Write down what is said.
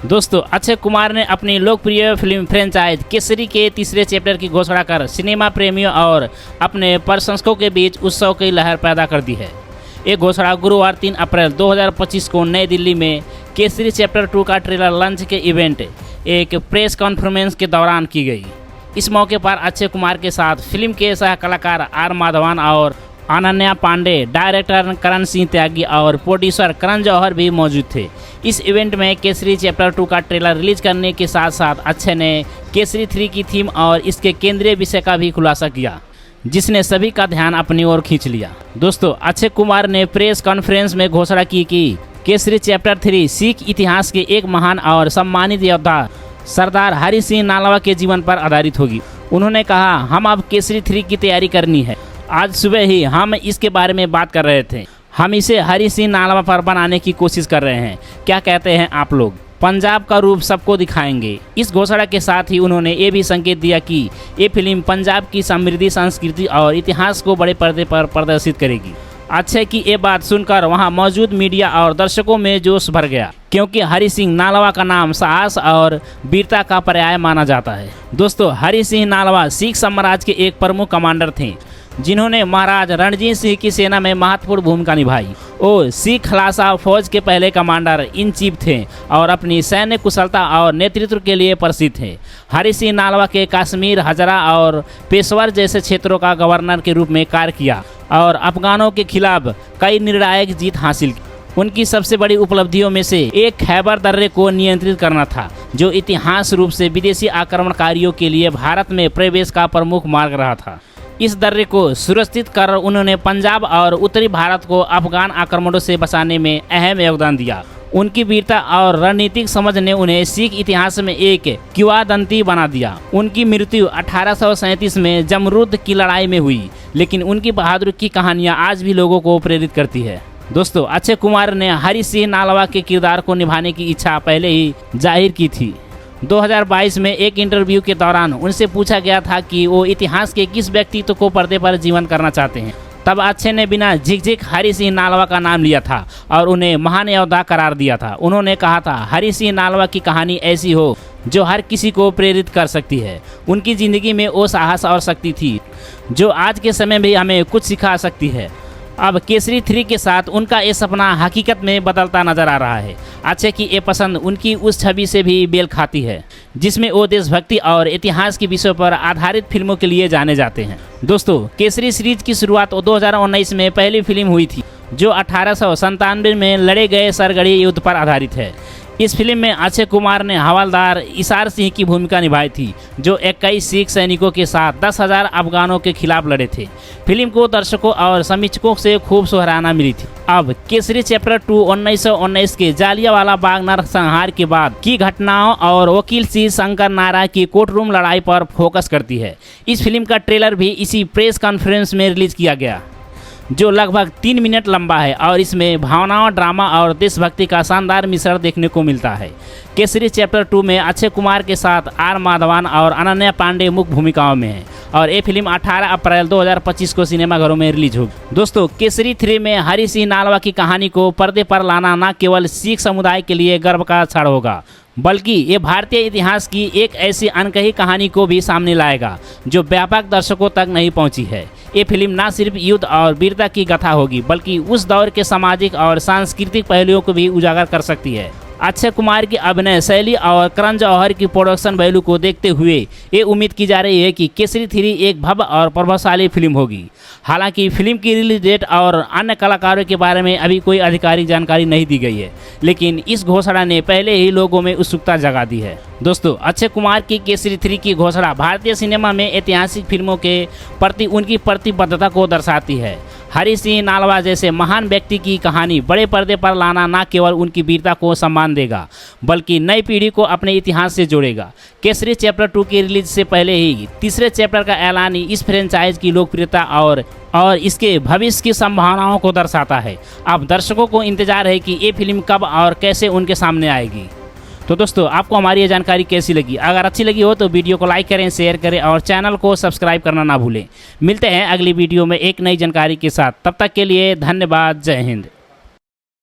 दोस्तों, अक्षय कुमार ने अपनी लोकप्रिय फिल्म फ्रेंचाइज केसरी के तीसरे चैप्टर की घोषणा कर सिनेमा प्रेमियों और अपने प्रशंसकों के बीच उत्सव की लहर पैदा कर दी है। ये घोषणा गुरुवार 3 अप्रैल 2025 को नई दिल्ली में केसरी चैप्टर 2 का ट्रेलर लॉन्च के इवेंट एक प्रेस कॉन्फ्रेंस के दौरान की गई। इस मौके पर अक्षय कुमार के साथ फिल्म के सह कलाकार आर माधवन और अनन्या पांडे, डायरेक्टर करण सिंह त्यागी और प्रोड्यूसर करण जौहर भी मौजूद थे। इस इवेंट में केसरी चैप्टर 2 का ट्रेलर रिलीज करने के साथ साथ अक्षय ने केसरी 3 की थीम और इसके केंद्रीय विषय का भी खुलासा किया, जिसने सभी का ध्यान अपनी ओर खींच लिया। दोस्तों, अक्षय कुमार ने प्रेस कॉन्फ्रेंस में घोषणा की कि केसरी चैप्टर 3 सिख इतिहास के एक महान और सम्मानित योद्धा सरदार हरि सिंह नालवा के जीवन पर आधारित होगी। उन्होंने कहा, हम अब केसरी 3 की तैयारी करनी है। आज सुबह ही हम इसके बारे में बात कर रहे थे। हम इसे हरि सिंह नालवा पर बनाने की कोशिश कर रहे हैं। क्या कहते हैं आप लोग? पंजाब का रूप सबको दिखाएंगे। इस घोषणा के साथ ही उन्होंने ये भी संकेत दिया कि ये फिल्म पंजाब की समृद्धि, संस्कृति और इतिहास को बड़े पर्दे पर प्रदर्शित करेगी। अक्षय की ये बात सुनकर वहां मौजूद मीडिया और दर्शकों में जोश भर गया, क्योंकि हरि सिंह नालवा का नाम साहस और वीरता का पर्याय माना जाता है। दोस्तों, हरि सिंह नालवा सिख साम्राज्य के एक प्रमुख कमांडर थे, जिन्होंने महाराज रणजीत सिंह की सेना में महत्वपूर्ण भूमिका निभाई। वो सिख खालसा फौज के पहले कमांडर इन चीफ थे और अपनी सैन्य कुशलता और नेतृत्व के लिए प्रसिद्ध थे। हरि सिंह नालवा के कश्मीर, हजरा और पेशवर जैसे क्षेत्रों का गवर्नर के रूप में कार्य किया और अफगानों के खिलाफ कई निर्णायक जीत हासिल की। उनकी सबसे बड़ी उपलब्धियों में से एक खैबर दर्रे को नियंत्रित करना था, जो इतिहास रूप से विदेशी आक्रमणकारियों के लिए भारत में प्रवेश का प्रमुख मार्ग रहा था। इस दर्रे को सुरक्षित कर उन्होंने पंजाब और उत्तरी भारत को अफगान आक्रमणों से बचाने में अहम योगदान दिया। उनकी वीरता और रणनीतिक समझ ने उन्हें सिख इतिहास में एक किंवदंती बना दिया। उनकी मृत्यु 1837 में जमरुद की लड़ाई में हुई, लेकिन उनकी बहादुरी की कहानियां आज भी लोगों को प्रेरित करती है। दोस्तों, अक्षय कुमार ने हरि सिंह नालवा के किरदार को निभाने की इच्छा पहले ही जाहिर की थी। 2022 में एक इंटरव्यू के दौरान उनसे पूछा गया था कि वो इतिहास के किस व्यक्तित्व को पर्दे पर जीवन करना चाहते हैं। तब अक्षय ने बिना झिकझिक हरि सिंह नालवा का नाम लिया था और उन्हें महान योद्धा करार दिया था। उन्होंने कहा था, हरि सिंह नालवा की कहानी ऐसी हो जो हर किसी को प्रेरित कर सकती है। उनकी ज़िंदगी में वो साहस और शक्ति थी जो आज के समय में हमें कुछ सिखा सकती है। अब केसरी 3 के साथ उनका ये सपना हकीकत में बदलता नजर आ रहा है। अक्षय की ये पसंद उनकी उस छवि से भी मेल खाती है, जिसमें वो देशभक्ति और इतिहास के विषयों पर आधारित फिल्मों के लिए जाने जाते हैं। दोस्तों, केसरी सीरीज की शुरुआत 2019 में पहली फिल्म हुई थी, जो 1897 में लड़े गए सरगढ़ी युद्ध पर आधारित है। इस फिल्म में अक्षय कुमार ने हवलदार इसार सिंह की भूमिका निभाई थी, जो 21 सिख सैनिकों के साथ 10,000 अफगानों के खिलाफ लड़े थे। फिल्म को दर्शकों और समीक्षकों से खूब सराहना मिली थी। अब केसरी चैप्टर 2 1919 के जालियांवाला बाग नरसंहार के बाद की घटनाओं और वकील सी शंकर नारा की कोर्टरूम लड़ाई पर फोकस करती है। इस फिल्म का ट्रेलर भी इसी प्रेस कॉन्फ्रेंस में रिलीज किया गया, जो लगभग 3 मिनट लंबा है और इसमें भावनाओं, ड्रामा और देशभक्ति का शानदार मिश्रण देखने को मिलता है। केसरी चैप्टर 2 में अक्षय कुमार के साथ आर माधवन और अनन्या पांडे मुख्य भूमिकाओं में हैं और ये फिल्म 18 अप्रैल 2025 को सिनेमाघरों में रिलीज होगी। दोस्तों, केसरी 3 में हरि सिंह नालवा की कहानी को पर्दे पर लाना न केवल सिख समुदाय के लिए गर्व का क्षण होगा, बल्कि ये भारतीय इतिहास की एक ऐसी अनकही कहानी को भी सामने लाएगा जो व्यापक दर्शकों तक नहीं पहुंची है। ये फिल्म न सिर्फ युद्ध और वीरता की कथा होगी, बल्कि उस दौर के सामाजिक और सांस्कृतिक पहलुओं को भी उजागर कर सकती है। अक्षय कुमार की अभिनय शैली और करण जौहर की प्रोडक्शन वैल्यू को देखते हुए ये उम्मीद की जा रही है कि केसरी 3 एक भव्य और प्रभावशाली फिल्म होगी। हालांकि फिल्म की रिलीज डेट और अन्य कलाकारों के बारे में अभी कोई आधिकारिक जानकारी नहीं दी गई है, लेकिन इस घोषणा ने पहले ही लोगों में उत्सुकता जगा दी है। दोस्तों, अक्षय कुमार की केसरी 3 की घोषणा भारतीय सिनेमा में ऐतिहासिक फिल्मों के प्रति उनकी प्रतिबद्धता को दर्शाती है। हरि सिंह नालवा जैसे महान व्यक्ति की कहानी बड़े पर्दे पर लाना न केवल उनकी वीरता को सम्मान देगा, बल्कि नई पीढ़ी को अपने इतिहास से जोड़ेगा। केसरी चैप्टर 2 की रिलीज से पहले ही तीसरे चैप्टर का ऐलान इस फ्रेंचाइज की लोकप्रियता और इसके भविष्य की संभावनाओं को दर्शाता है। अब दर्शकों को इंतजार है कि ये फिल्म कब और कैसे उनके सामने आएगी। तो दोस्तों, आपको हमारी ये जानकारी कैसी लगी? अगर अच्छी लगी हो तो वीडियो को लाइक करें, शेयर करें और चैनल को सब्सक्राइब करना ना भूलें। मिलते हैं अगली वीडियो में एक नई जानकारी के साथ। तब तक के लिए धन्यवाद। जय हिंद।